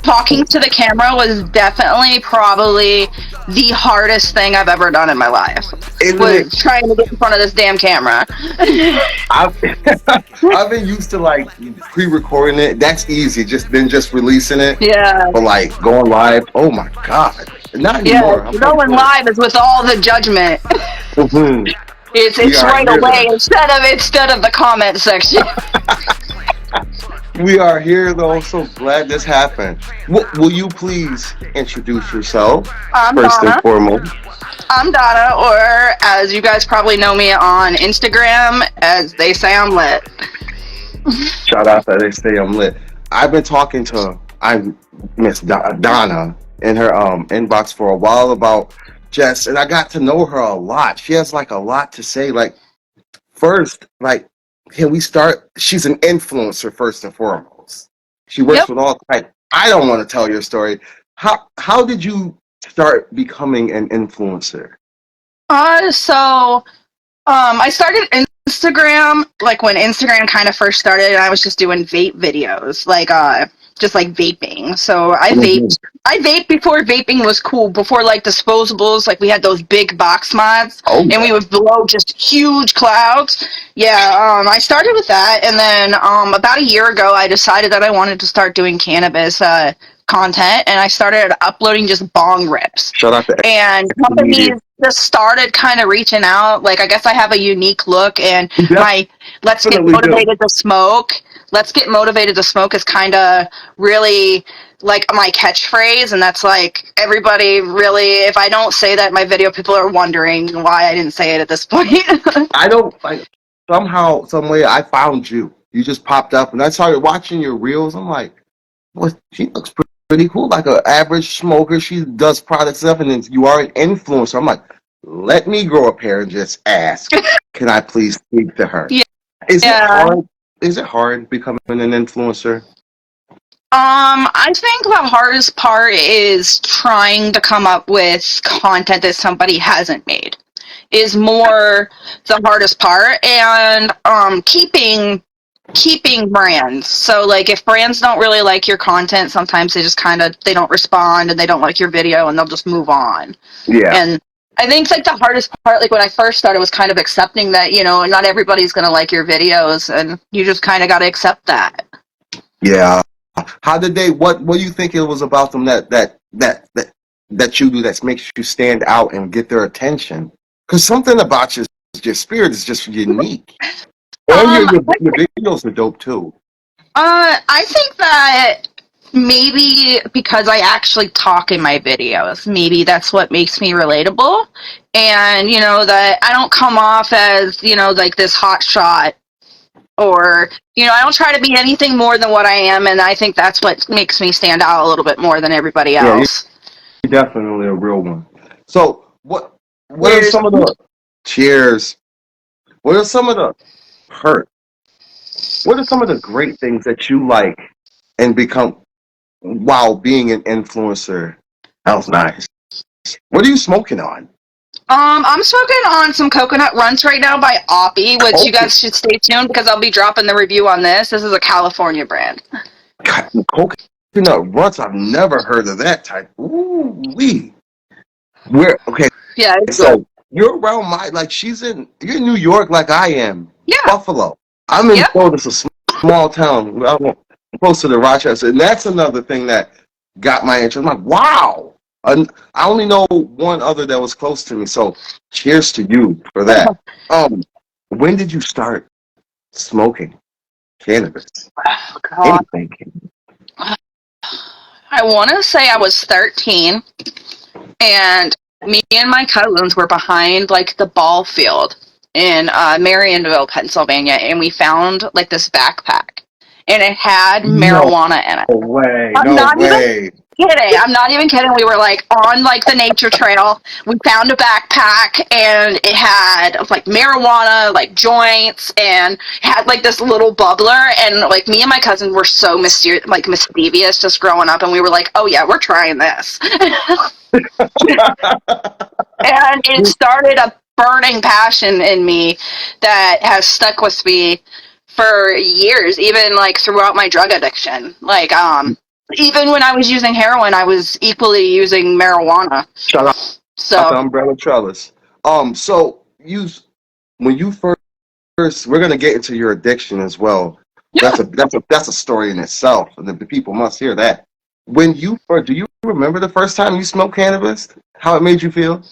talking to the camera was definitely probably the hardest thing I've ever done in my life. Isn't Was it? trying to get in front of this damn camera. I've, I've been used to like pre-recording it. That's easy. Just releasing it. Yeah. But like going live, oh my god, not Yeah, anymore. I'm like, going live is with all the judgment. mhm. We It's are right here away though. instead of the comment section. We are here though. So glad this happened. Will you please introduce yourself I'm first and Donna. foremost? I'm Donna, or as you guys probably know me on Instagram, as they say I'm lit. Shout out that they say I'm lit. I've been talking to Miss Donna in her inbox for a while about Jess, and I got to know her a lot. She has like a lot to say. Like first, like can we start? She's an influencer first and foremost. She works Yep. with all type. I don't want to tell your story. How did you start becoming an influencer? I started Instagram like when Instagram kind of first started, and I was just doing vape videos, just like vaping. So Mhm. I vaped before vaping was cool. Before like disposables, like we had those big box mods, Oh and we yeah. would blow just huge clouds. Yeah, I started with that, and then about a year ago, I decided that I wanted to start doing cannabis content, and I started uploading just bong rips. Shout out to And media. companies just started kind of reaching out. Like, I guess I have a unique look, and You my let's get definitely do. motivated to smoke. Let's get motivated to smoke is kind of really like my catchphrase, and that's like everybody really. If I don't say that in my video, people are wondering why I didn't say it at this point. I don't like somehow, some way I found you. You just popped up and I started watching your reels. I'm like, what she looks pretty cool, like an average smoker. She does product stuff and then you are an influencer. I'm like, let me grow a pair and just ask, can I please speak to her? Is it Yeah. hard? Is it hard becoming an influencer? I think the hardest part is trying to come up with content that somebody hasn't made is more the hardest part, and keeping brands. So like if brands don't really like your content, sometimes they just kind of they don't respond and they don't like your video and they'll just move on. Yeah. And I think like the hardest part, like when I first started, was kind of accepting that, not everybody's going to like your videos, and you just kind of got to accept that. Yeah. How did they? What do you think it was about them that you do that makes you stand out and get their attention? Because something about your spirit is just unique, and Um, your videos are dope too. I think that maybe because I actually talk in my videos, maybe that's what makes me relatable. And, that I don't come off as, like this hot shot, or, I don't try to be anything more than what I am. And I think that's what makes me stand out a little bit more than everybody Yeah, else. you're definitely a real one. So what are There's, some of the cheers? What are some of the hurt? What are some of the great things that you like and become while being an influencer? That was nice. What are you smoking on? I'm smoking on some coconut runts right now by Oppie, which you Okay. guys should stay tuned because I'll be dropping the review on this. This is a California brand. Coconut runs. I've never heard of that type. Ooh wee. Where? Okay, Yeah, it's good. so you're around you're in New York like I am. Yeah. Buffalo. I'm in Yep. Florida, it's a small town. I'm close to the Rochester, and that's another thing that got my interest. I'm like, wow. I only know one other that was close to me. So, cheers to you for that. When did you start smoking cannabis? Oh, God. Anything? I want to say I was 13, and me and my cousins were behind like the ball field in Marionville, Pennsylvania, and we found like this backpack, and it had No marijuana in it. way. I'm No not even way. kidding. I'm not even kidding. We were like on like the nature trail. We found a backpack, and it had like marijuana, like joints, and had like this little bubbler. And like me and my cousin were so mischievous just growing up, and we were like, oh yeah, we're trying this. And it started a burning passion in me that has stuck with me for years, even like throughout my drug addiction. Like, even when I was using heroin, I was equally using marijuana. Shout out So to Umbrella Trellis. So when you first, we're gonna get into your addiction as well. yeah. That's a story in itself, and the people must hear that. When you first, do you remember the first time you smoked cannabis? How it made you feel?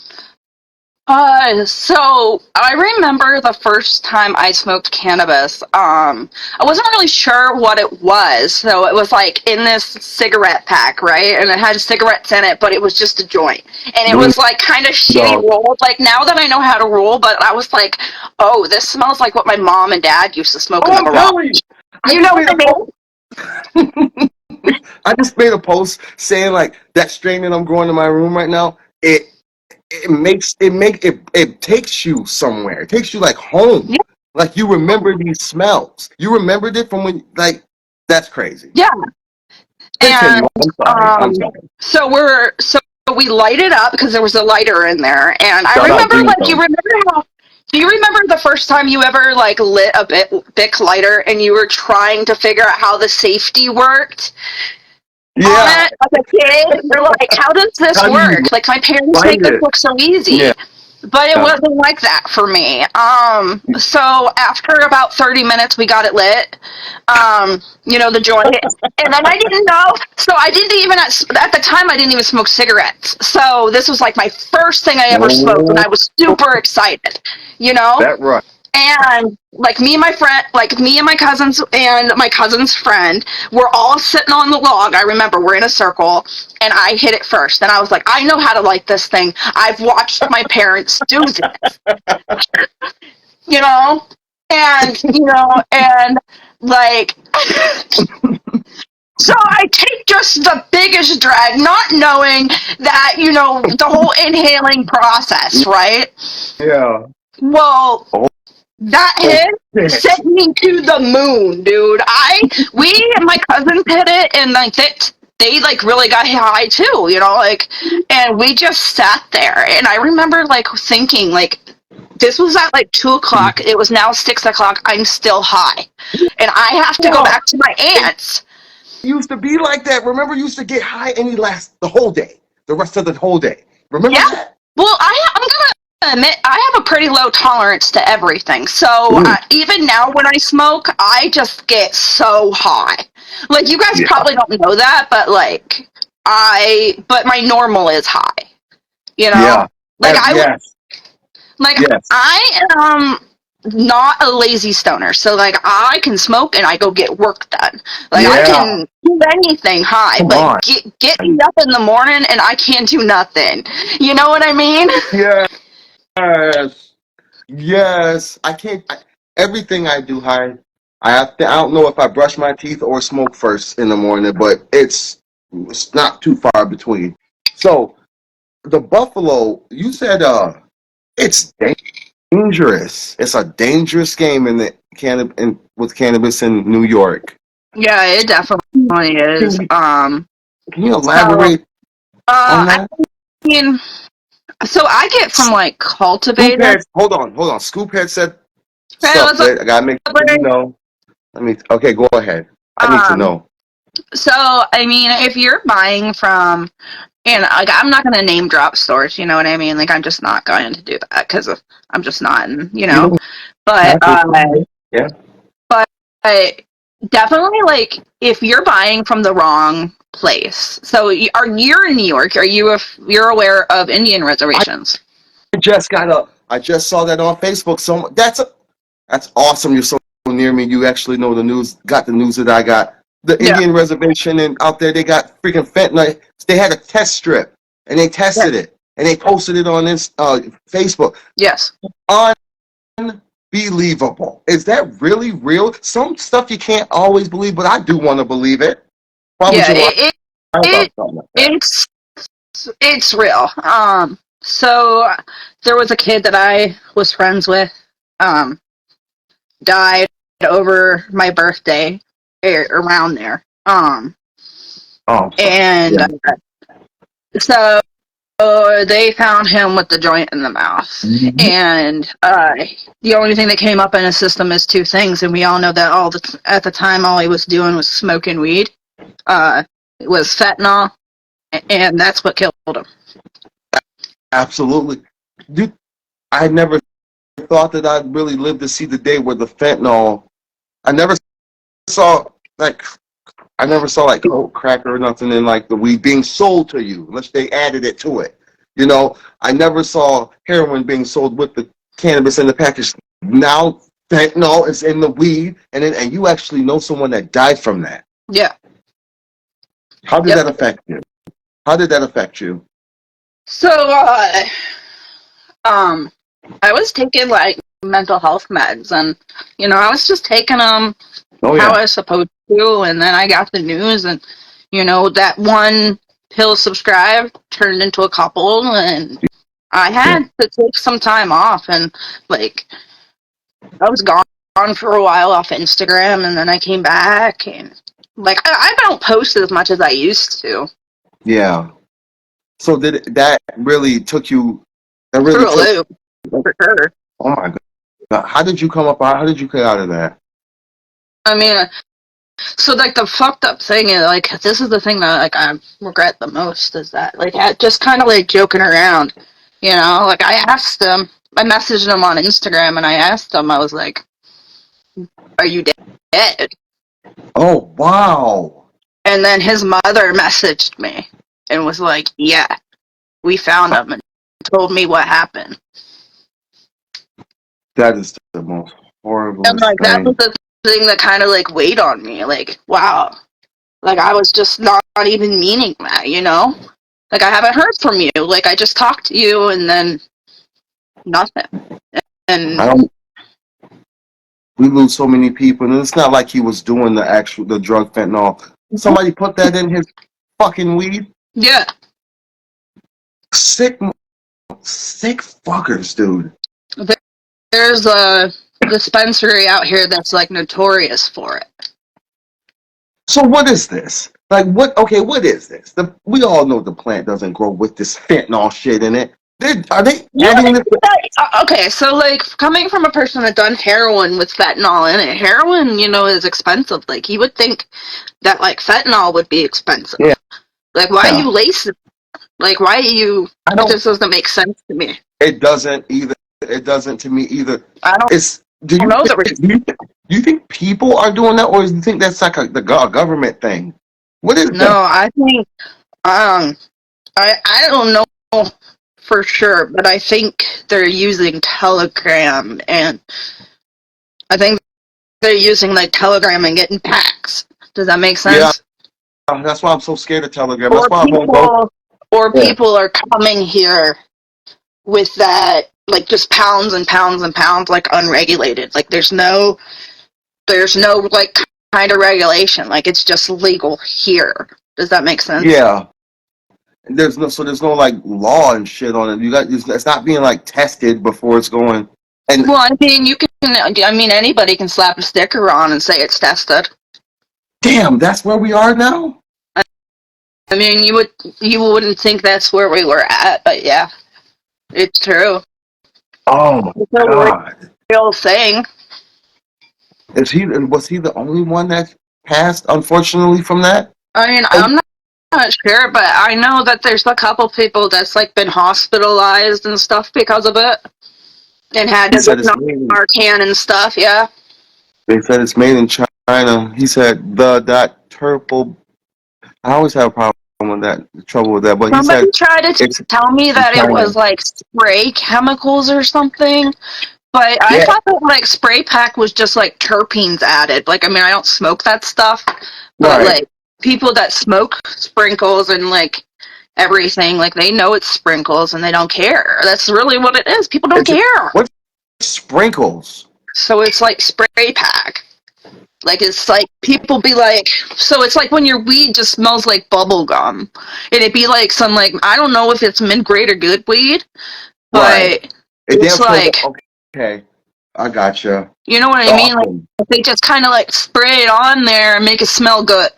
So I remember the first time I smoked cannabis. I wasn't really sure what it was. So it was like in this cigarette pack, right? And it had cigarettes in it, but it was just a joint. And it Moon was like kind of shitty dog. rolled. Like now that I know how to roll, but I was like, oh, this smells like what my mom and dad used to smoke Oh, in the I'm garage. telling you, I You just know made what a I post. I just made a post saying like that strain that I'm growing in my room right now. It takes you somewhere. It takes you like home. mean? Like you remember these smells. You remembered it from when like that's crazy. Yeah. Continue. And I'm sorry. I'm sorry. so we light it up because there was a lighter in there. And I Shout out remember Green like Thumb. do you remember the first time you ever like lit a Bic lighter and you were trying to figure out how the safety worked on Yeah. it as a kid? You're like, how does this How do you work? Like my parents light make this it? look so Yeah. easy. But it wasn't like that for me. So after about 30 minutes, we got it lit. The joint. And then I didn't know. So I didn't even, at the time, I didn't even smoke cigarettes. So this was like my first thing I ever smoked, and Oh, I was super excited, you know? that right. And like me and my cousins and my cousin's friend, we're all sitting on the log. I remember we're in a circle, and I hit it first. And I was like, I know how to light this thing. I've watched my parents do this, you know, and like. So I take just the biggest drag, not knowing that, the whole inhaling process, right? Yeah. Well, Oh, that oh hit shit. sent me to the moon, dude. We and my cousins hit it, and like they like really got high too, and we just sat there. And I remember like thinking, like, this was at like 2 o'clock. It was now 6 o'clock. I'm still high, and I have to go Well, back to my it aunt's. used to be like that. Remember, you used to get high and you last the whole day, the rest of the whole day. Remember Yeah. that? Well, I'm gonna admit I have a pretty low tolerance to everything. So Mm, even now when I smoke, I just get so high. Like you guys yeah. probably don't know that, but but my normal is high. You know, Yeah. like Yes. Yes. I am not a lazy stoner. So like I can smoke and I go get work done. Like I Yeah. can do anything high, Come but on. get me up in the morning and I can't do nothing. You know what I mean? Yes. Yes. I can't. Everything I do high. I don't know if I brush my teeth or smoke first in the morning, but it's not too far between. So the buffalo, you said, it's dangerous. It's a dangerous game in the with cannabis in New York. Yeah, it definitely Can is. you, Um, can you so elaborate on I that? mean, so I get from like Scoop cultivated. head, hold on. Scoop head said Hey, stuff what's up, that I gotta make sure you buddy? know. Okay, go ahead. I need to Um, know. so I mean, if you're buying from, and like, I'm not going to name drop stores. You know what I mean? Like, I'm just not going to do that because I'm just not, and You don't But have to. Yeah. but definitely, like, if you're buying from the wrong place. So you're in New York? You're aware of Indian I reservations? I just saw that on Facebook. So that's awesome. You're so near me. You actually know the news. Got the news that I got. The Yeah. Indian reservation and out there they got freaking fentanyl. They had a test strip and they tested it and they posted it on this Facebook. Yes. Unbelievable. Is that really real? Some stuff you can't always believe, but I do want to believe it. Why would Yeah. you lie It about something like that? it's real. So there was a kid that I was friends with, um, died over my birthday, around there. Oh, sorry. And Yeah. so they found him with the joint in the mouth. Mhm. And the only thing that came up in his system is two things, and we all know that at the time all he was doing was smoking weed. It was fentanyl, and that's what killed him. Absolutely. Dude, I never thought that I'd really live to see the day where the fentanyl. I never saw like I never saw like coke, crack, or nothing in like the weed being sold to you unless they added it to it. You know, I never saw heroin being sold with the cannabis in the package. Now fentanyl is in the weed, and you actually know someone that died from that. Yeah. How did that affect you? How did that affect you? So, I was taking like mental health meds, and I was just taking them how I was supposed to, and then I got the news, and that one pill subscribed turned into a couple, and I had to take some time off, and like I was gone for a while off Instagram, and then I came back, and like I don't post as much as I used to. Yeah. So that really took you? That really through a loop, for sure. Oh my God! How did you come up? How did you get out of that? I mean, so like the fucked up thing is like this is the thing that like I regret the most is that like just kind of like joking around, like I asked him, I messaged him on Instagram and I asked him, I was like, "Are you dead?" Oh wow! And then his mother messaged me and was like, "Yeah, we found him," and told me what happened. That is the most horrible And like that was thing. the thing that kind of like weighed on me. Like, wow, like I was just not even meaning that, Like I haven't heard from you. Like I just talked to you and then nothing. And We lose so many people, and it's not like he was doing the drug fentanyl. Somebody put that in his fucking weed. yeah, Sick fuckers, dude. there's a dispensary out here that's like notorious for it. So what is this? Like what? Okay, what is this? We all know the plant doesn't grow with this fentanyl shit in it. Are they adding this? Okay, so like coming from a person that done heroin with fentanyl in it, heroin, is expensive. Like you would think that like fentanyl would be expensive. Yeah. Like why you lace it? Like why you? It just doesn't make sense to me. It doesn't either. It doesn't to me either. I don't. Do you think people are doing that, or do you think that's like a government thing? What is No, I think I don't know for sure, but I think they're using Telegram, and I think they're using like Telegram and getting packs. Does that make sense? Yeah, that's why I'm so scared of Telegram. That's why I won't go. Or people are coming here with that, like just pounds and pounds and pounds, like unregulated. Like there's no like kind of regulation. Like it's just legal here. Does that make sense? Yeah. There's no like law and shit on it. It's not being like tested before it's going. And well, I mean, anybody can slap a sticker on and say it's tested. Damn, that's where we are now. I mean, you wouldn't think that's where we were at, but yeah, it's true. Oh my God! Real thing. Was he the only one that passed? Unfortunately, from that. I mean, I'm not sure, but I know that there's a couple people that's like been hospitalized and stuff because of it, and had to get Narcan and stuff. Yeah. They said it's made in China. He said that turple. I always have a problem with that, trouble with that. But somebody he said tried to tell me that it was like spray chemicals or something. But I thought that like spray pack was just like terpenes added. Like, I mean, I don't smoke that stuff, but like people that smoke sprinkles and like everything, like they know it's sprinkles and they don't care. That's really what it is. People don't care. What's sprinkles? So it's like spray pack. Like it's like people be like, so it's like when your weed just smells like bubble gum, and it'd be like some like I don't know if it's mid-grade or good weed, but it's like. Okay, I gotcha. You know what I mean? Like they just kind of like spray it on there and make it smell good,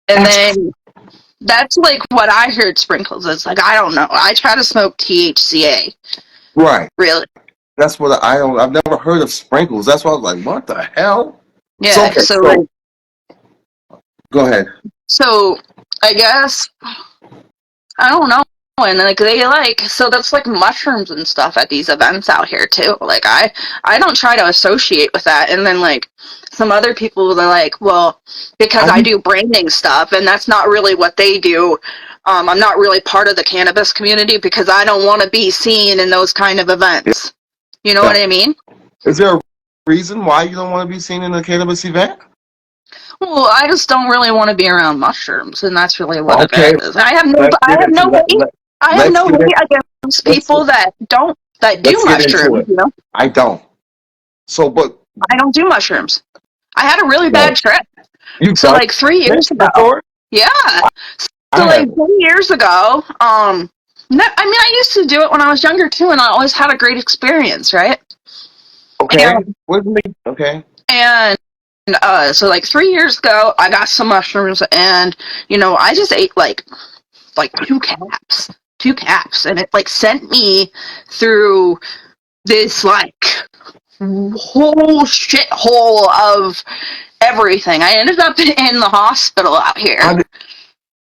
and then that's like what I heard sprinkles is. Like I don't know. I try to smoke THCA. Right. Really. That's what I've never heard of sprinkles. That's why I was like, what the hell? Yeah. So go ahead. So I guess I don't know. And like so that's like mushrooms and stuff at these events out here too. Like I don't try to associate with that. And then like some other people are like, well, because I do branding stuff and that's not really what they do. I'm not really part of the cannabis community because I don't want to be seen in those kind of events. You know what I mean? Is there a reason why you don't want to be seen in a cannabis event? Well, I just don't really want to be around mushrooms, and that's really what it is. I have no hate against people that do mushrooms. You know? I don't. So, but I don't do mushrooms. I had a really bad trip. So, like 3 years ago. Before? Yeah. So, like 3 years ago, I mean, I used to do it when I was younger too, and I always had a great experience, right? Okay. Okay. And so like 3 years ago, I got some mushrooms, and I just ate like two caps, and it like sent me through this like whole shithole of everything. I ended up in the hospital out here.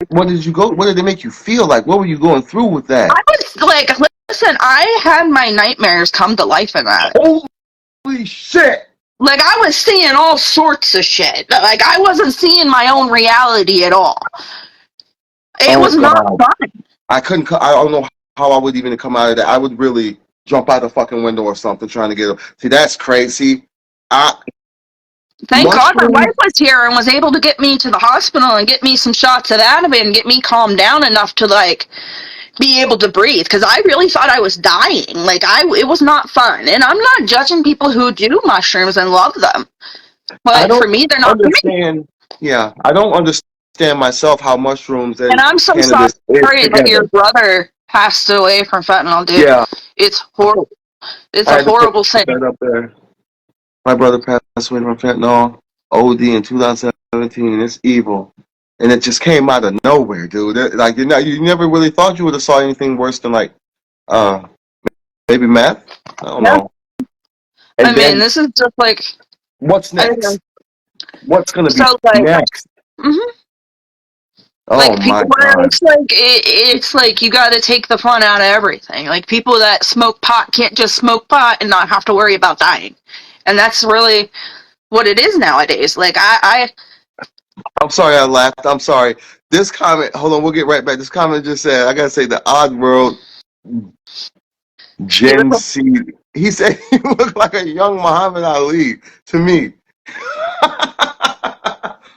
What did you go? What did it make you feel like? What were you going through with that? I was like, listen, I had my nightmares come to life in that. Holy shit! Like, I was seeing all sorts of shit. Like, I wasn't seeing my own reality at all. It was not fun. I don't know how I would even come out of that. I would really jump out the fucking window or something trying to get up. See, that's crazy. Thank God my wife was here and was able to get me to the hospital and get me some shots of Ativan and get me calmed down enough to, like, be able to breathe, because I really thought I was dying. Like, it was not fun. And I'm not judging people who do mushrooms and love them. But for me, they're not understand. Yeah, I don't understand myself how mushrooms and I'm so sorry that your brother passed away from fentanyl, dude. Yeah. It's horrible. It's a horrible thing. Up there. My brother passed away from fentanyl, OD in 2017, and it's evil. And it just came out of nowhere, dude. Like, you never really thought you would have saw anything worse than, like, maybe meth? I don't know. And I mean, this is just like... What's next? What's going to be next? Mm-hmm. Oh, like, people, my God. It's like you got to take the fun out of everything. Like, people that smoke pot can't just smoke pot and not have to worry about dying. And that's really what it is nowadays. Like, I'm sorry I laughed. I'm sorry. This comment, hold on, we'll get right back. This comment just said, I got to say, the odd world Gen C. He said he looked like a young Muhammad Ali to me.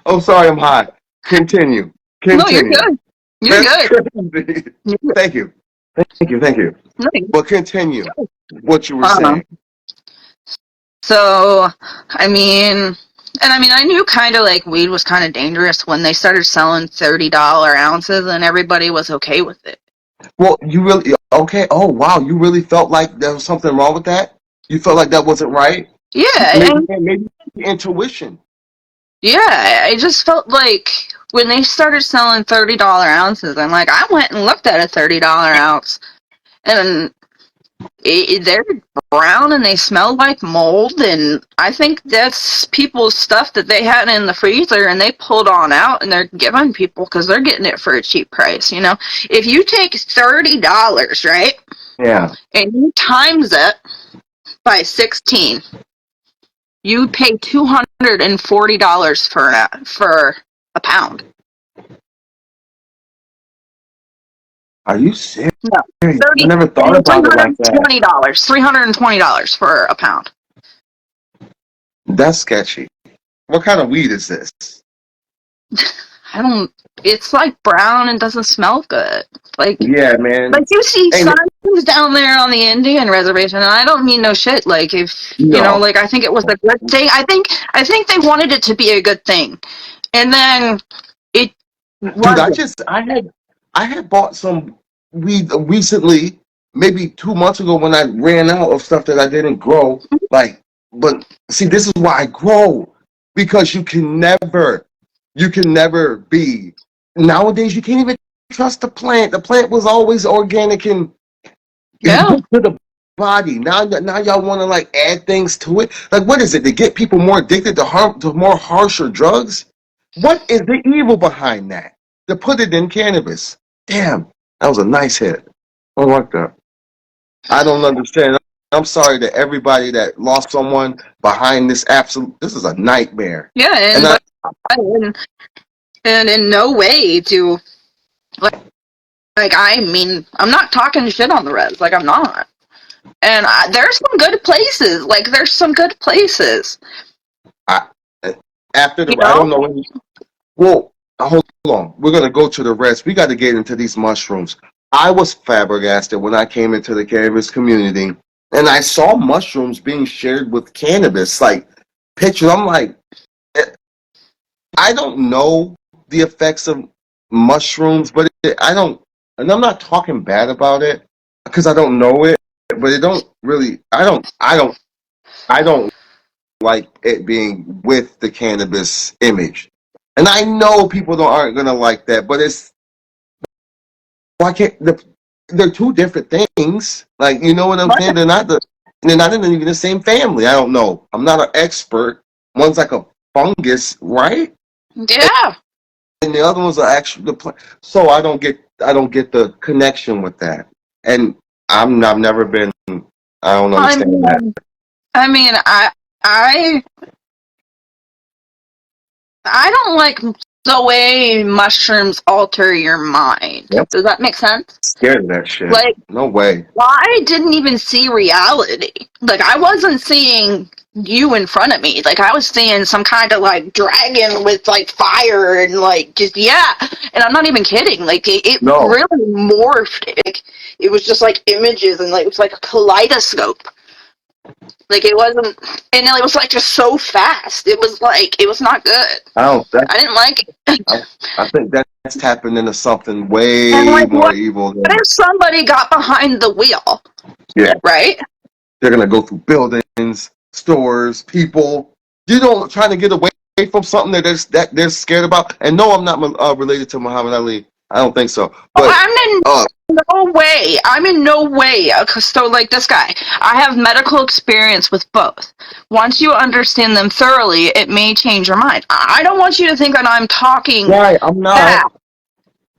I'm sorry, I'm high. Continue. No, you're good. You're good. Thank you. But continue what you were saying. So, I mean, I knew kind of like weed was kind of dangerous when they started selling $30 ounces, and everybody was okay with it. Well, you really, okay, oh wow, you really felt like there was something wrong with that? You felt like that wasn't right? Yeah. Maybe intuition. Yeah, I just felt like when they started selling $30 ounces, and like I went and looked at a $30 ounce, and they're brown and they smell like mold, and I think that's people's stuff that they had in the freezer and they pulled on out and they're giving people because they're getting it for a cheap price. If you take $30, right? Yeah. And you times it by 16, you pay $240 for a pound. Are you serious? No. I never thought about it like that. $320 for a pound. That's sketchy. What kind of weed is this? It's like brown and doesn't smell good. Like, yeah, man. Like, you see signs down there on the Indian reservation, and I don't mean no shit. Like, like, I think it was a good thing. I think they wanted it to be a good thing. And then it wasn't. Dude, I had bought some weed recently, maybe 2 months ago, when I ran out of stuff that I didn't grow. Like, but see, this is why I grow, because you can never be. Nowadays, you can't even trust the plant. The plant was always organic and good to the body. Now y'all want to like add things to it. Like, what is it? To get people more addicted to more harsher drugs? What is the evil behind that? to put it in cannabis. Damn, that was a nice hit. I like that. I don't understand. I'm sorry to everybody that lost someone behind this absolute. This is a nightmare. Yeah, and in no way do like I mean I'm not talking shit on the Reds. Like I'm not. And there's some good places. Like there's some good places. After the, I don't know. Well, hold on. We're gonna go to the Reds. We got to get into these mushrooms. I was flabbergasted when I came into the cannabis community and I saw mushrooms being shared with cannabis, like pictures. I'm like, I don't know the effects of mushrooms, but I don't, and I'm not talking bad about it because I don't know it, but it don't really. I don't like it being with the cannabis image, and I know people aren't gonna like that, but it's why can't they're two different things. Like you know what I'm saying? They're not even the same family. I don't know. I'm not an expert. One's like a fungus, right? Yeah. And the other one's actually so I don't get the connection with that. And I've never been. I don't understand that. I mean, I don't like the way mushrooms alter your mind. Yep. Does that make sense? Scared of that shit. Like, no way. I didn't even see reality. Like, I wasn't seeing you in front of me. Like, I was seeing some kind of, like, dragon with, like, fire and, like, just, yeah. And I'm not even kidding. Like, it really morphed. It was just, like, images and, like, it was like a kaleidoscope. Like, it wasn't, and it was, like, just so fast. It was, like, it was not good. I didn't like it. I think that's tapping into something way more evil. What if somebody got behind the wheel? Yeah. Right? They're going to go through buildings, stores, people, trying to get away from something that they're scared about. And no, I'm not related to Muhammad Ali. I don't think so. But, I'm in no way. So, like this guy, I have medical experience with both. Once you understand them thoroughly, it may change your mind. I don't want you to think that I'm talking. Right, I'm not.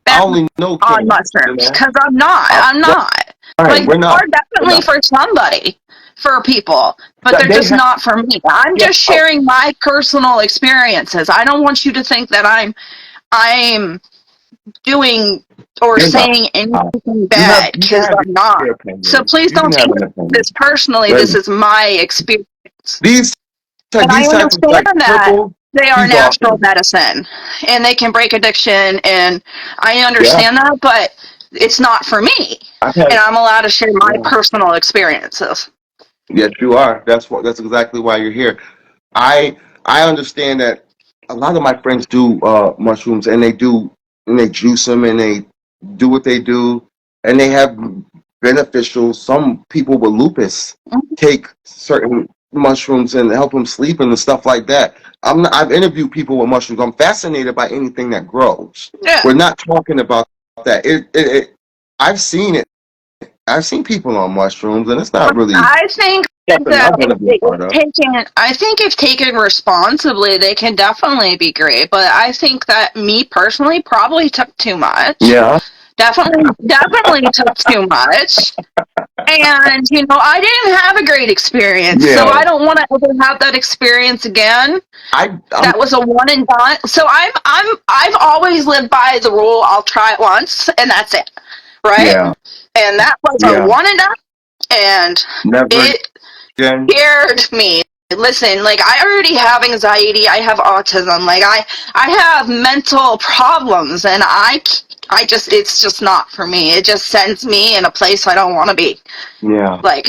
I only know on mushrooms because I'm not. I'm not. Right, like, they're definitely for somebody, for people, but they're just not for me. I'm just sharing my personal experiences. I don't want you to think that I'm doing or saying anything bad because I'm not. So please don't take this personally. This is my experience. And I understand that they are natural medicine and they can break addiction, and I understand that, but it's not for me. And I'm allowed to share my personal experiences. Yes, you are. That's exactly why you're here. I understand that a lot of my friends do mushrooms, and they juice them, and they do what they do, and they have beneficial. Some people with lupus take certain mushrooms and help them sleep and stuff like that. I've interviewed people with mushrooms. I'm fascinated by anything that grows. Yeah. We're not talking about that. I've seen it. I've seen people on mushrooms, and it's not really. I think if taken responsibly, they can definitely be great. But I think that me personally probably took too much. Yeah. Definitely took too much. And I didn't have a great experience, so I don't want to ever have that experience again. That was a one and done. So I've always lived by the rule: I'll try it once, and that's it, right? Yeah. And that was a one and done, and it scared me. Listen, like, I already have anxiety. I have autism. Like, I have mental problems, and it's just not for me. It just sends me in a place I don't want to be. Yeah. Like,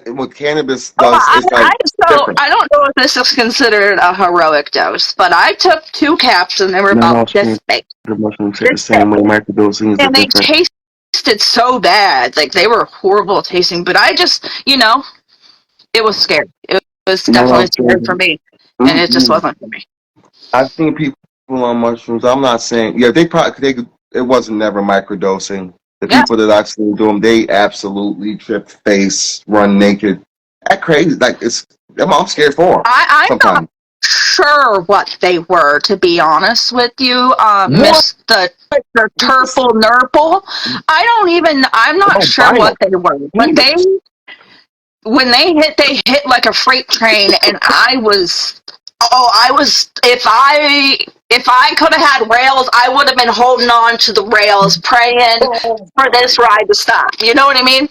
what cannabis does is like different. I don't know if this is considered a heroic dose, but I took 2 caps and they were about this big. The mushrooms hit the same way microdosing is and they tasted so bad. Like, they were horrible tasting, but I just, it was scary. It was definitely scary for me, and it just wasn't for me. I've seen people on mushrooms. I'm not saying, it wasn't never microdosing. The people that I've seen do them, they absolutely trip face, run naked. That crazy. Like, I'm scared for them. I'm not sure what they were, to be honest with you. What? Miss the Turple Nurple. I'm not Oh, sure vinyl. what they were. But when they hit like a freight train, and if I could have had rails, I would have been holding on to the rails, praying for this ride to stop. You know what I mean?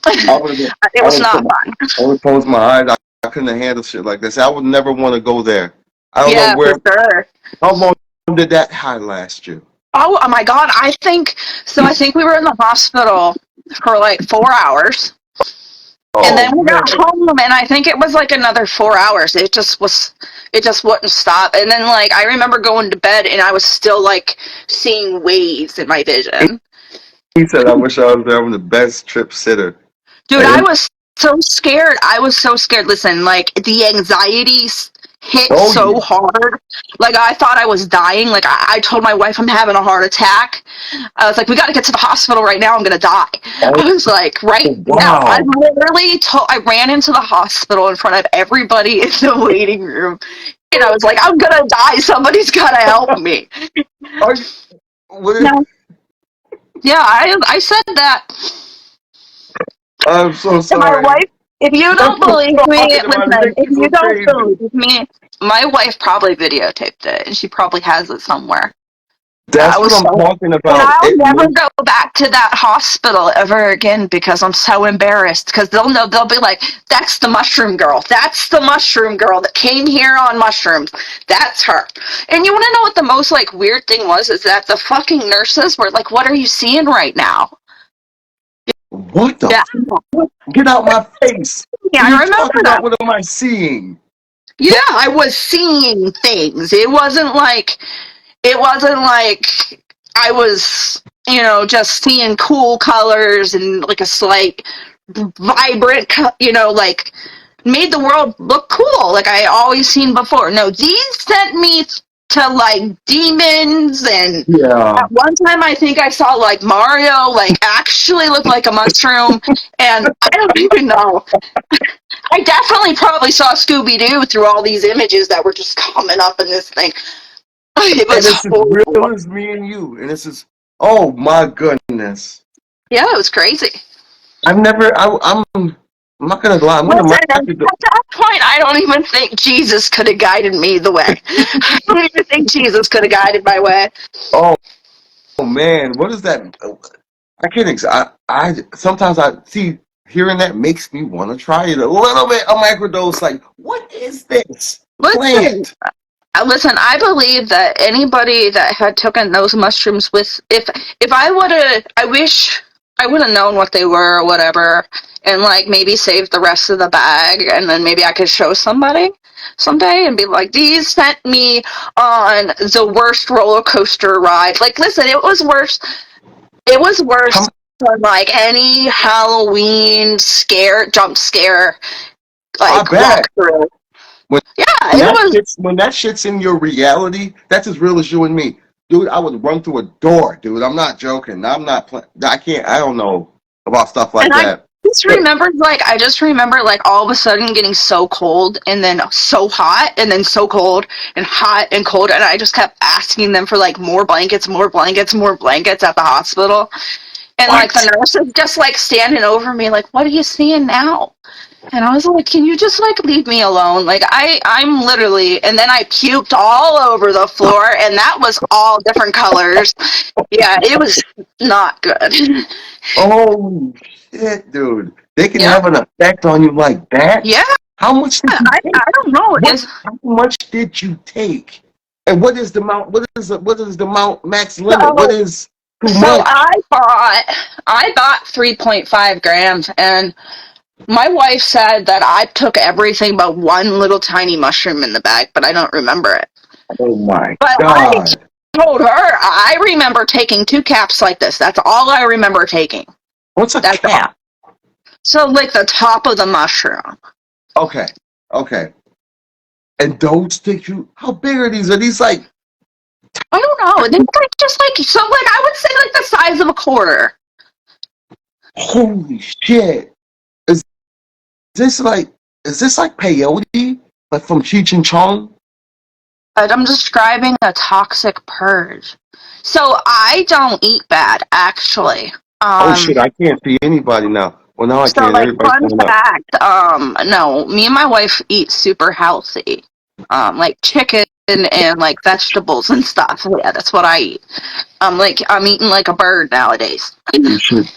I would have. It I was would not have. fun. I would close my eyes. I couldn't handle shit like this. I would never want to go there. I don't know Yeah, for where. sure. How long did that high last you? Oh my God! I think we were in the hospital for like 4 hours. And Oh then we man. got home, and I think it was like another 4 hours. It just wouldn't stop. And then, like, I remember going to bed, and I was still, like, seeing waves in my vision. He said, "I wish I was there. I'm the best trip sitter." Dude, I And was so scared. I was so scared. Listen, like, the anxiety hit oh so yeah. hard. Like, I thought I was dying. Like, I told my wife I'm having a heart attack. I was like, we got to get to the hospital right now. I'm going to die. Oh I was like, right now. wow. I ran into the hospital in front of everybody in the waiting room. And I was like, I'm going to die. Somebody's got to help me. Are you, what, No. Yeah, I said that. I'm so And my sorry. wife, if you don't I'm believe me, talking about it listen, makes if me you so don't crazy. believe me, my wife probably videotaped it, and she probably has it somewhere. I That's what was I'm so, talking and about. I'll It never makes go back to that hospital ever again because I'm so embarrassed. Because they'll be like, "That's the mushroom girl. That's the mushroom girl that came here on mushrooms. That's her." And you want to know what the most like weird thing was? Is that the fucking nurses were like, "What are you seeing right now?" what the Yeah, get out my face. yeah, What are I you remember talking that. about? What am I seeing? Yeah, I was seeing things. It wasn't like I was, just seeing cool colors and like a slight vibrant, like made the world look cool like I always seen before. No, these sent me to like demons, and Yeah. at one time I think I saw like Mario like actually look like a mushroom, and I don't even know. I definitely probably saw Scooby Doo through all these images that were just coming up in this thing. It And was it's as horrible. real as me and you. And this is oh my goodness. Yeah, it was crazy. I'm not gonna lie, I'm gonna Listen, mark at it. that point, I don't even think Jesus could have guided me the way. I don't even think Jesus could have guided my way. Oh, oh man, what is that? I can't. I sometimes I see hearing that makes me want to try it a little bit. A microdose, like what is this Listen, plant? listen. I believe that anybody that had taken those mushrooms with, if I would have, I wish I would have known what they were or whatever, and like maybe saved the rest of the bag, and then maybe I could show somebody someday and be like, these sent me on the worst roller coaster ride. Like, listen, it was worse. It was worse How, than like any Halloween jump scare, I like bet walkthrough. when Yeah, it was. when that shit's in your reality, that's as real as you and me, dude. I would run through a door, dude. I'm not joking. I'm not playing. I can't. I don't know about stuff like And that. I just remember like all of a sudden getting so cold and then so hot and then so cold and hot and cold, and I just kept asking them for like more blankets, more blankets, more blankets at the hospital. And like What? the nurse is just like standing over me like, "What are you seeing now?" And I was like, "Can you just like leave me alone?" Like I'm literally, and then I puked all over the floor, and that was all different colors. Yeah, it was not good. Oh shit, dude! They can Yeah, have an effect on you like that. yeah. How much did you take? I don't know. What? How much did you take? And what is the amount? What is the amount max limit? What So is too so much? I bought 3.5 grams, and my wife said that I took everything but one little tiny mushroom in the bag, but I don't remember it. Oh my But I god! told her I remember taking two caps like this. That's all I remember taking. What's a That's all. cap? So like the top of the mushroom. Okay, okay. And those sticks, you how big are these? Are these like I don't know. They're like just like so like I would say like the size of a quarter. holy shit? Is this like is this like peyote? Like from Cheech and Chong? I'm describing a toxic purge. So I don't eat bad, actually. Oh shit, I can't see anybody now. Well, now I So can. like Everybody's fun coming up. fact, no, me and my wife eat super healthy. Like chicken and like vegetables and stuff. Yeah, that's what I eat. I'm eating like a bird nowadays. You should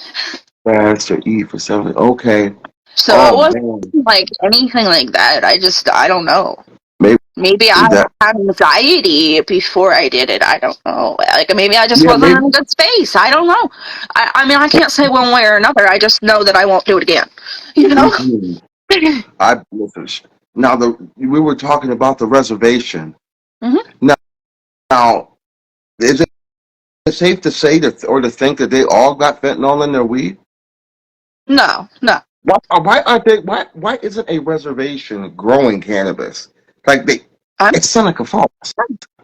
fast or eat for something. Okay. So it Oh wasn't man, like anything like that. I don't know. maybe Maybe I that. had anxiety before I did it. I don't know. Like maybe I just Yeah, wasn't maybe. in a good space. I don't know. I mean, I can't say one way or another. I just know that I won't do it again. You know? Mhm. I listen. Now we were talking about the reservation. Hmm. Now, is it safe to say that or to think that they all got fentanyl in their weed? No, no. Why aren't they? Why isn't a reservation growing cannabis? Like they, I'm it's Seneca Falls.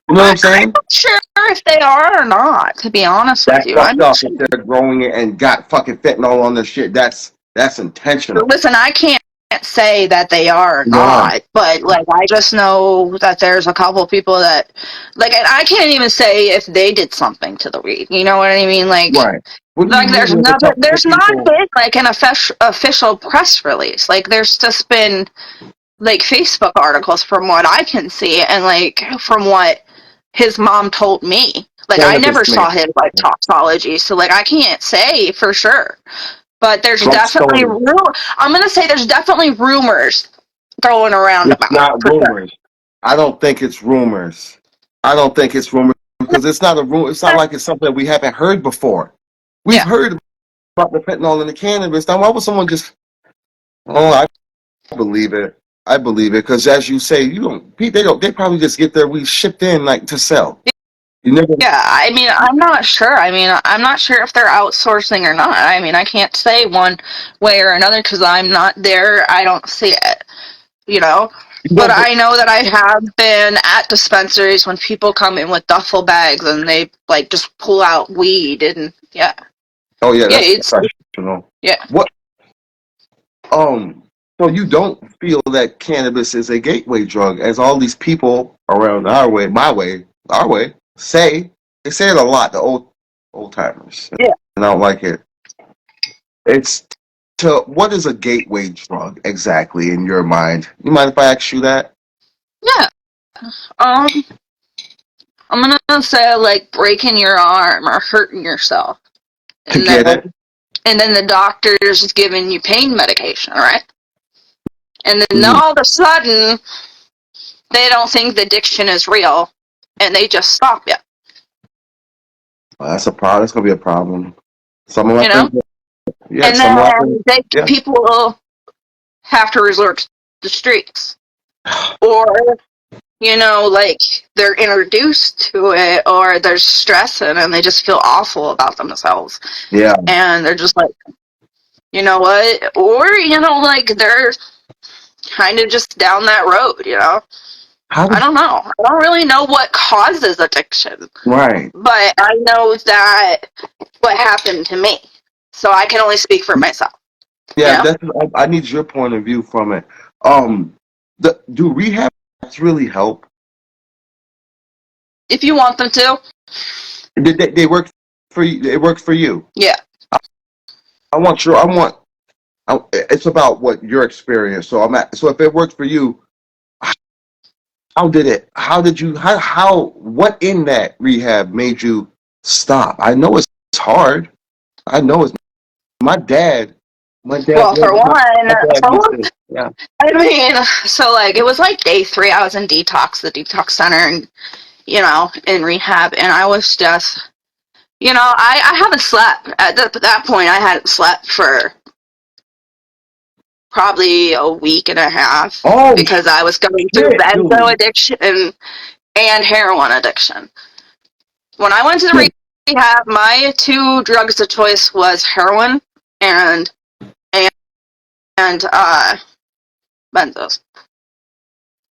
You know what I'm I'm saying? not sure if they are or not. To be honest with That's you, I'm fucked not up. sure. If they're growing it and got fucking fentanyl on their shit, that's intentional. Listen, I can't say that they are or Right. not, but like I just know that there's a couple of people that like, and I can't even say if they did something to the weed. You know what I mean? Right. What do you Like mean? There's a couple of there's not people. been like an official press release. Like there's just been like Facebook articles from what I can see, and like from what his mom told me. Like I Cannabis never man, saw his like toxology, so like I can't say for sure. But there's definitely drugstore. I'm gonna say there's definitely rumors going around It's about it not for sure. rumors. I don't think it's rumors. I don't think it's rumors because it's not a rumor. It's not like it's something we haven't heard before. We've Yeah, heard about the fentanyl in the cannabis. Now, why would someone just? Oh, I believe it. I believe it because, as you say, you don't. They don't. They probably just get their weed shipped in like to sell. You never. yeah. I mean, I'm not sure. I mean, I'm not sure if they're outsourcing or not. I mean, I can't say one way or another because I'm not there. I don't see it. You know. You But never. I know that I have been at dispensaries when people come in with duffel bags and they like just pull out weed and yeah, Oh yeah, yeah, that's it's professional. yeah. What? Um. So you don't feel that cannabis is a gateway drug, as all these people around our way, my way, our way, say. They say it a lot. The old timers, Yeah. and I don't like it. It's to what is a gateway drug exactly in your mind? You mind if I ask you that? Yeah. Um, I'm gonna say like breaking your arm or hurting yourself, To and get then it? the doctor's is giving you pain medication, right? And then Mm, all of a sudden they don't think the addiction is real, and they just stop you. well, that's a problem. That's gonna be a problem. Some of my You know, friends, yeah, and some of my friends, then yeah. people will have to resort to the streets, or like they're introduced to it or they're stressing and they just feel awful about themselves. Yeah. And they're just like, you know what? Or, like they're kind of just down that road. How I did don't know. I don't really know what causes addiction, right? but I know that what happened to me. So I can only speak for myself, you Yeah, know? I need your point of view from it. Um, do rehab really help? If you want them to, Did they work for you? It worked for you. yeah. I want your. I want. It's about what your experience. So I'm at. So if it worked for you, how did it? How did you? How? What in that rehab made you stop? I know it's hard. I know it's my dad. My dad. Well, for one, My dad used to. Yeah. I mean, so like it was like day 3. I was in the detox center, and in rehab, and I was just, I haven't slept at that point. I hadn't slept for probably a week and a half Oh because I was going through shit, benzo dude. addiction and heroin addiction. When I went to the Dude, rehab, my 2 drugs of choice was heroin and and benzos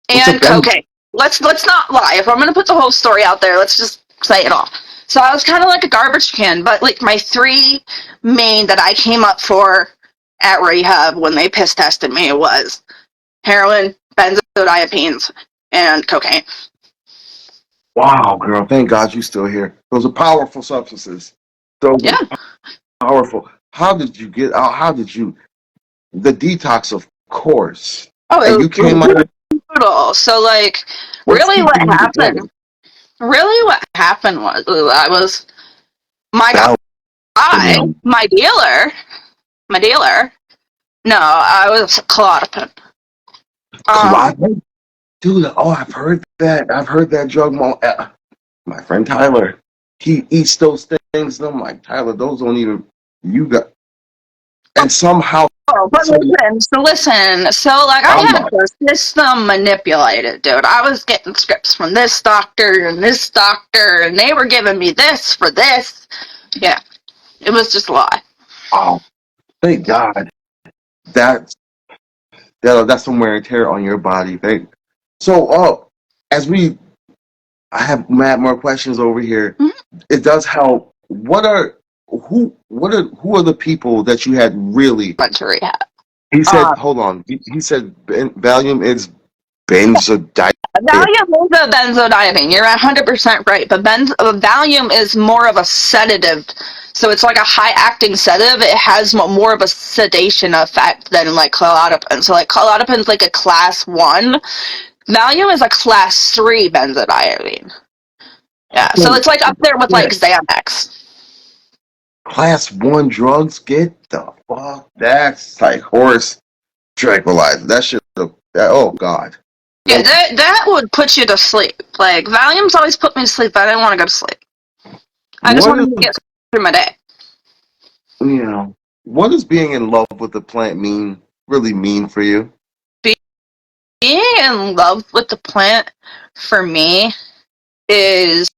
what's a and Ben? cocaine. Let's not lie. If I'm gonna put the whole story out there, let's just say it all. So I was kind of like a garbage can, but like my 3 main that I came up for at rehab when they piss tested me was heroin, benzodiazepines, and cocaine. Wow, girl, thank God you're still here. Those are powerful substances. Those Yeah. are powerful. How did you get out? How did you, the detox, of course. Oh, And it you was came out of, brutal. So, like, what's really, what keeping you together? happened? Really, what happened was I was my guy, Valium. my dealer. No, I was Klonopin. Um, Clot? Dude, oh, I've heard that. I've heard that drug. My friend Tyler, he eats those things. And I'm like, Tyler, those don't even, you got, and somehow, oh, but some, listen. So, like, I I'm had like, the system manipulated, dude. I was getting scripts from this doctor and this doctor, and they were giving me this for this. Yeah, it was just a lie. oh, thank God. That's, that's some wear and tear on your body. So, as I have mad more questions over here. Mhm. It does help. Who are the people that you had really? Went to rehab. He said, hold on. He said Valium is benzodiazepine. Valium is a benzodiazepine. You're 100% right. But Valium is more of a sedative. So it's like a high-acting sedative. It has more of a sedation effect than like Klonopin. So like Klonopin's like a class 1. Valium is a class 3 benzodiazepine. Yeah, so it's like up there with like Yeah. Xanax. Class 1 drugs, get the fuck. That's like horse tranquilizer. That shit. Oh God. Yeah, that would put you to sleep. Like Valium's always put me to sleep. I didn't want to go to sleep. I just What wanted is to get through my day. what does being in love with the plant really mean for you? Being in love with the plant for me is,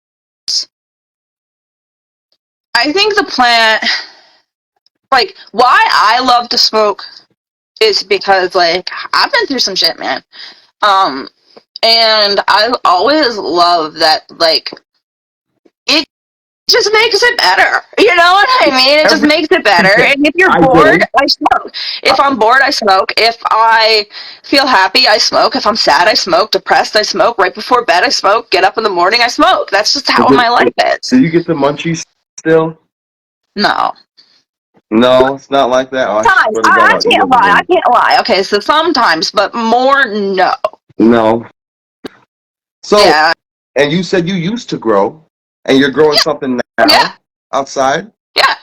I think the plant, like, why I love to smoke is because, like, I've been through some shit, man. Um, and I always love that, like, it just makes it better. You know what I mean? It just Every makes it better. day. And if you're I bored, do. I smoke. If I'm bored, I smoke. If I feel happy, I smoke. If I'm sad, I smoke. Depressed, I smoke. Right before bed, I smoke. Get up in the morning, I smoke. That's just how my life is. Do you get the munchies still? No. No, it's not like that. Oh, I Sometimes. swear to God, I I'll eat can't them lie. I again. can't lie. Okay, so sometimes, but more, no. No. So, Yeah. and you said you used to grow, and you're growing something Yeah. now outside. Yeah.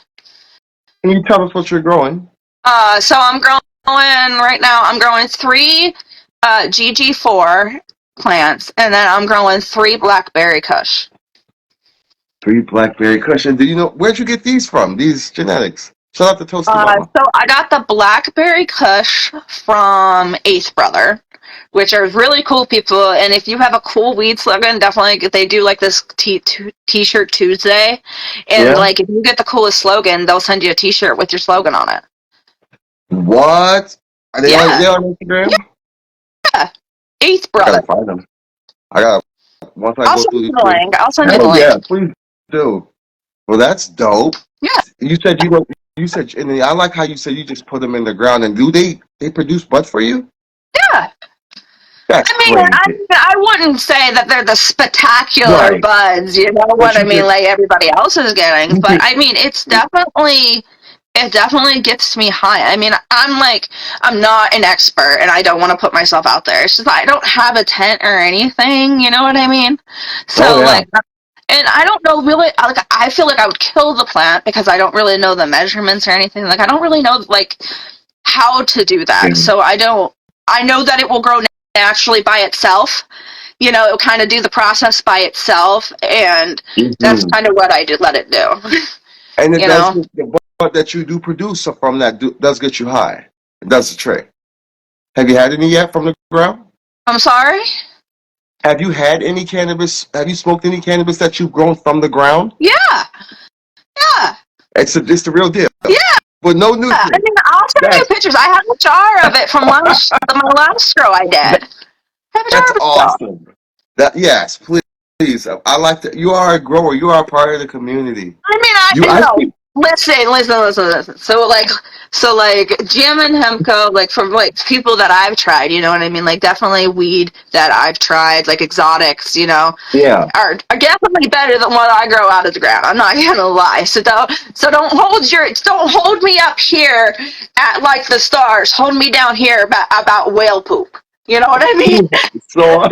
Can you tell us what you're growing? So I'm growing right now. I'm growing 3 GG4 plants, and then I'm growing 3 blackberry Kush. 3 blackberry cushion. Do you know where'd you get these from? These genetics. Shout out to Toasty Mama. So I got the blackberry Kush from Eighth Brother, which are really cool people. And if you have a cool weed slogan, definitely they do like this T-shirt Tuesday, and Yeah. like if you get the coolest slogan, they'll send you a T-shirt with your slogan on it. What? Are they Yeah, on Instagram? yeah. Eighth I Brother. gotta find them. I gotta once I I'll go send through you these the quick. link. I'll send you the Hell link. yeah, please do. Well, that's dope. Yeah, You said you don't. You said, and I like how you said you just put them in the ground. And do they produce buds for you? yeah. That's crazy. I wouldn't say that they're the spectacular Right. buds, you know But what I you mean, get like everybody else is getting. you But get I mean, it definitely gets me high. I mean, I'm not an expert, and I don't want to put myself out there. It's just I don't have a tent or anything, you know what I mean? oh So yeah. like, and I don't know really. Like, I feel like I would kill the plant because I don't really know the measurements or anything. Like, I don't really know like how to do that. So I don't. I know that it will grow naturally by itself. You know, it'll kind of do the process by itself, and that's Mhm. kind of what I did let it do. And it You does know, get the bud that you do produce from that does get you high. It does the trick. Have you had any yet from the ground? I'm sorry. Have you had any cannabis? Have you smoked any cannabis that you've grown from the ground? Yeah, yeah, It's the real deal. yeah. But no I nutrients. mean, I'll send you That's pictures. I have a jar of it from my last grow I did. I have a jar that's of it still. awesome. That yes, please. I like that. You are a grower. You are a part of the community. I mean, You I I know. see. Listen. So Jam and Hemco, like from like people that I've tried, you know what I mean? Like definitely weed that I've tried, like exotics, you know, Yeah. are definitely better than what I grow out of the ground. I'm not gonna lie. So don't hold me up here at like the stars. Hold me down here about whale poop. You know what I mean? So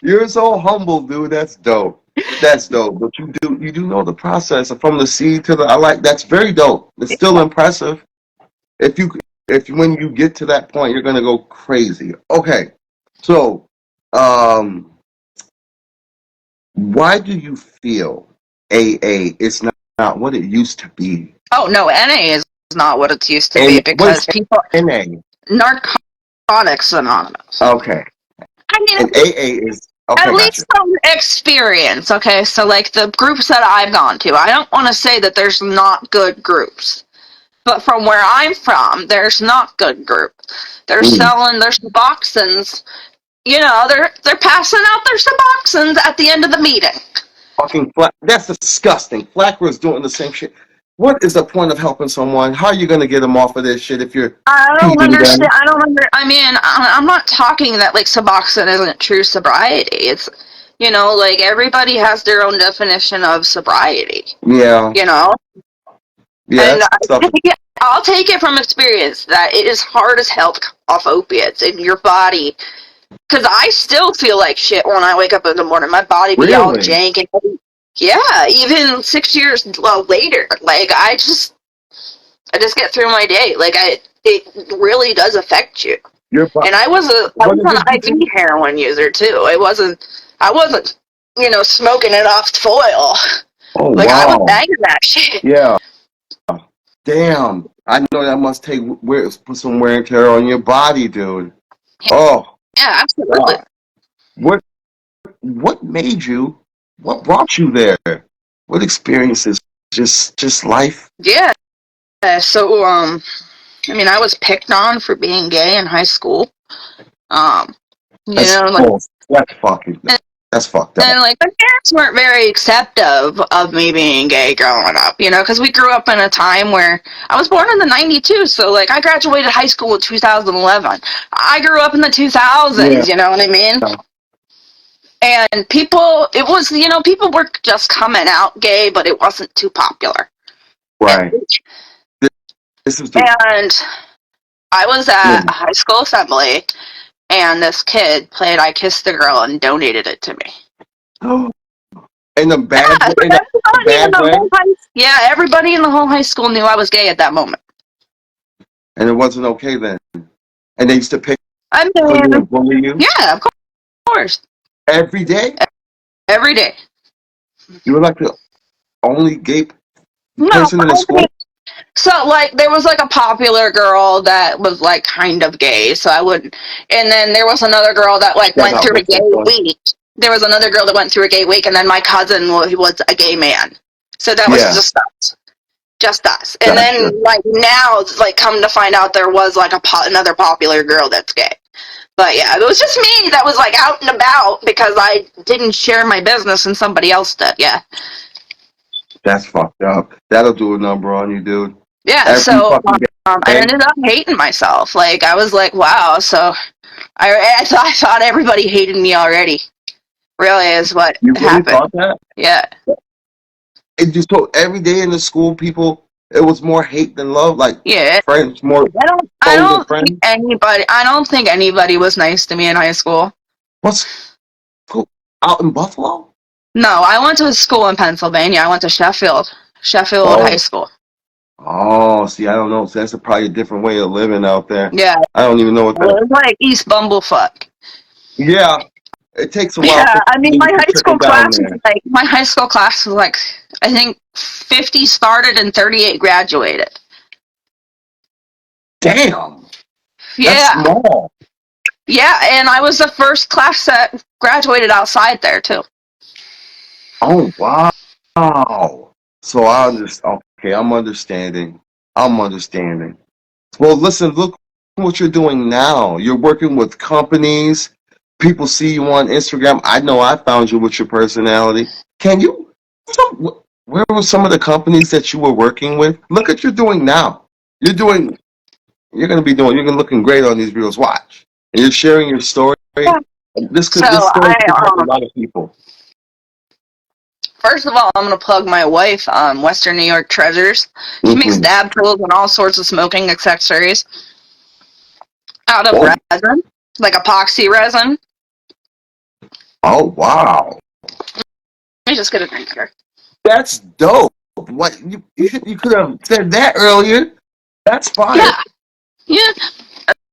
you're so humble, dude. That's dope. That's dope. But you do know the process from the seed to the. I like that's very dope. It's still impressive. If you if when you get to that point, you're gonna go crazy. Okay, so um, why do you feel AA is not what it used to be? Oh no, NA is not what it used to be And because what's people NA? Narcotics Anonymous. Okay, I mean, and AA is at okay. least Gotcha. from experience, okay? So, like, the groups that I've gone to, I don't want to say that there's not good groups. But from where I'm from, there's not good groups. They're Mm. selling their Suboxones. You know, they're passing out their Suboxones at the end of the meeting. Fucking Flack. That's disgusting. Flacker is doing the same shit. What is the point of helping someone? How are you gonna get them off of this shit if you're I don't feeding understand. them? I mean, I'm not talking that like Suboxone isn't true sobriety. It's, you know, like everybody has their own definition of sobriety. Yeah, You know, yeah. and That stuff. I'll take it from experience that it is hard as hell to come off opiates in your body. Because I still feel like shit when I wake up in the morning. My body be all Really? jank and yeah, even 6 years later, like I just get through my day. Like it really does affect you. Your body. And I was What does an it do to IV you? heroin user too. I wasn't, you know, smoking it off foil. Oh Like I was wow. banging that shit. Yeah. Damn. I know that must put some wear and tear on your body, dude. Oh Yeah, absolutely. God. What what made you? What brought you there? What experiences? Just life. Yeah. So I mean, I was picked on for being gay in high school. Um, you That's know, like bull. That's fucking. That's fucked up. and like my parents weren't very acceptive of me being gay growing up, you know, because we grew up in a time where I was born in the '92, so like I graduated high school in 2011. I grew up in the Yeah. 2000s, you know what I mean? And people, it was, you know, people were just coming out gay, but it wasn't too popular. Right. This is the. And I was Yeah. at a high school assembly, and this kid played "I Kissed a Girl" and donated it to me. Oh. In a bad Yeah, way. but In a bad way. yeah, everybody in the whole high school knew I was gay at that moment. And it wasn't okay then. And they used to pick I on you mean, and bully you yeah, of course, every day. every day. You were like the only gay No, person in the I school. mean, so like there was like a popular girl that was like kind of gay, so I wouldn't. And then there was another girl that like Shut went up. through a What's gay that fun? week. There was another girl that went through a gay week, and then my cousin was a gay man. So that was Yeah. just us. And Gotcha. then like now, like come to find out, there was like another popular girl that's gay. But yeah, it was just me that was like out and about because I didn't share my business and somebody else did. Yeah. That's fucked up. That'll do a number on you, dude. Yeah, Every so fucking I day. ended up hating myself. Like I was like, wow. So I thought everybody hated me already. Really is what You really happened. thought that? Yeah, It just told every day in the school, people, it was more hate than love. Like yeah. friends, more I foes than don't think friends. anybody. I don't think anybody was nice to me in high school. What's cool out in Buffalo? No, I went to a school in Pennsylvania. I went to Sheffield High Oh, School. oh. See, I don't know. So that's probably a different way of living out there. Yeah, I don't even know what it that. was like East Bumblefuck. Yeah, it takes a while Yeah, for I mean, things to trickle down there. my high school class was like, I think 50 started and 38 graduated. Damn, that's Yeah, small. yeah, and I was the first class that graduated outside there too. Oh wow. So I understand. Okay, I'm understanding. I'm understanding. Well, listen, look what you're doing now. You're working with companies. People see you on Instagram. I know I found you with your personality. Can you? where were some of the companies that you were working with? Look at you're doing now. You're gonna be doing. You're gonna looking great on these reels. Watch, and you're sharing your story. Yeah. So This story I could help a lot of people. first of all, I'm gonna plug my wife, Western New York Treasures. She makes Mm-hmm. dab tools and all sorts of smoking accessories out of Oh, resin, like epoxy resin. oh wow, Let me just get a drink here. that's dope. What you could have said that earlier. That's fire. Yeah, yeah.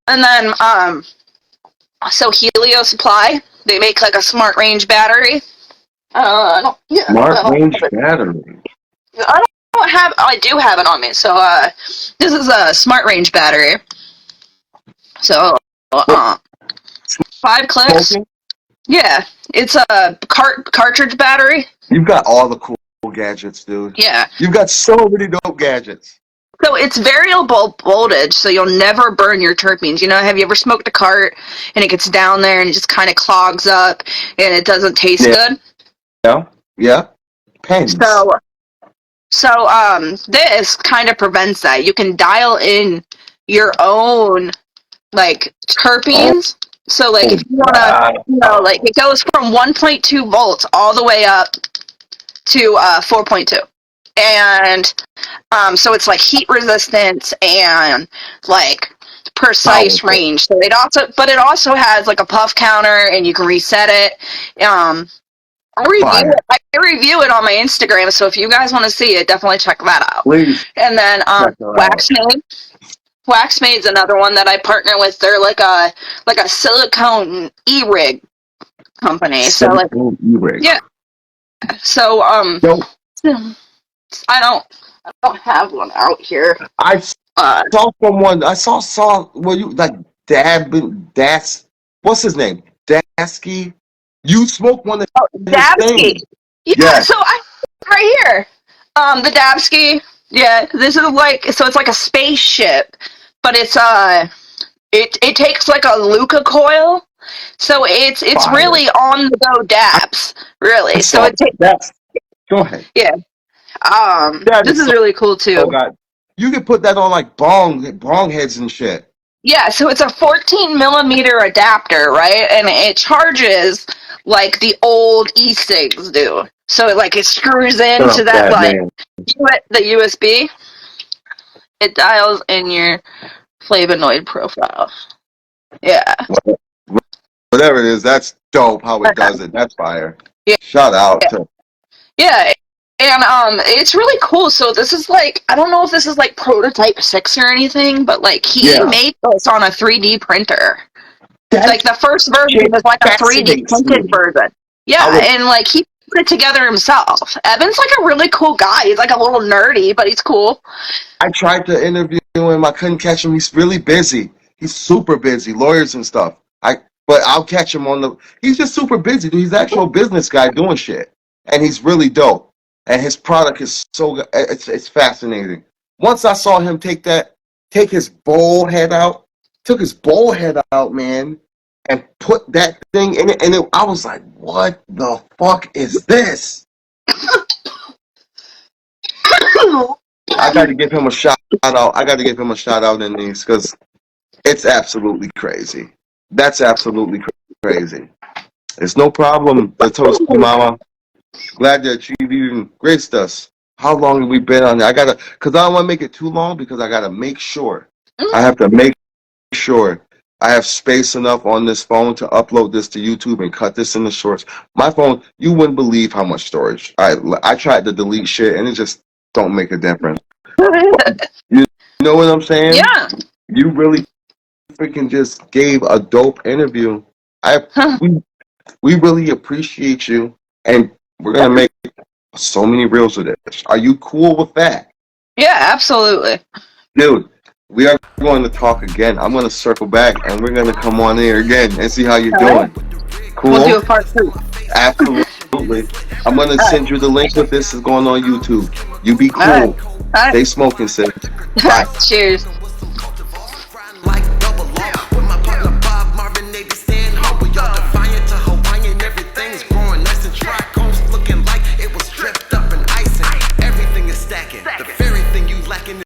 And then so Helio Supply, they make like a smart range battery. Smart range battery. I do have it on me. So this is a smart range battery. So What, 5 clicks. smoking? Yeah, it's a cartridge battery. You've got all the cool gadgets, dude. Yeah. You've got so many dope gadgets. So it's variable voltage, so you'll never burn your terpenes. You know, have you ever smoked a cart and it gets down there and it just kind of clogs up and it doesn't taste good? Yeah, yeah. Pens. So this kind of prevents that. You can dial in your own like terpenes. So like if you wanna, like it goes from 1.2 volts all the way up to 4.2, and so it's like heat resistant and like precise range. So it also has like a puff counter and you can reset it. I review it on my Instagram, so if you guys want to see it, definitely check that out. Please. And then Waxmade's another one that I partner with. They're like a silicone e-rig company. So like e-rig. yeah. So I don't have one out here. I saw someone. I saw. Well, you like Das? What's his name? Dasky. You smoke one of his things. Yeah. Yes. So right here, the Dabsky. Yeah, this is like it's like a spaceship, but it's it takes like a Luca coil, so it's Fire. really on the go dabs, really. So it takes. Go ahead. Yeah. This is really cool too. Oh God, you can put that on like bong heads and shit. Yeah, so it's a 14 millimeter adapter, right? And it charges like the old e-cigs do. So it screws into the USB. It dials in your flavonoid profile. Yeah. Whatever it is, that's dope how it does it. That's fire. Yeah. Shout out to. Yeah. And it's really cool. So this is like, I don't know if this is like prototype 6 or anything, but like he made this on a 3D printer. Like the first version was like a 3D printed version. Yeah, and like he put it together himself. Evan's like a really cool guy. He's like a little nerdy, but he's cool. I tried to interview him. I couldn't catch him. He's really busy. He's super busy. Lawyers and stuff. But I'll catch him he's just super busy. Dude. He's an actual business guy doing shit. And he's really dope. And his product is so good. It's fascinating. Once I saw him take his bowl head out, man, and put that thing in it, and I was like, what the fuck is this? I got to give him a shout out in these because it's absolutely crazy. That's absolutely crazy. It's no problem, the Toasty Mama. Glad that you've even graced us. How long have we been on there? Because I don't want to make it too long because I got to make sure. I have to make sure I have space enough on this phone to upload this to YouTube and cut this into shorts. My phone, you wouldn't believe how much storage. I tried to delete shit and it just don't make a difference. You know what I'm saying? Yeah. You really freaking just gave a dope interview. We really appreciate you, and we're gonna make so many reels of this. Are you cool with that? Yeah, absolutely. Dude, we are going to talk again. I'm going to circle back and we're going to come on here again and see how you're doing. Cool? We'll do a part 2. Absolutely. I'm going to send you the link with this. Is going on YouTube. You be cool. All right. Stay smoking, sis. Bye. Cheers. The very thing you lack in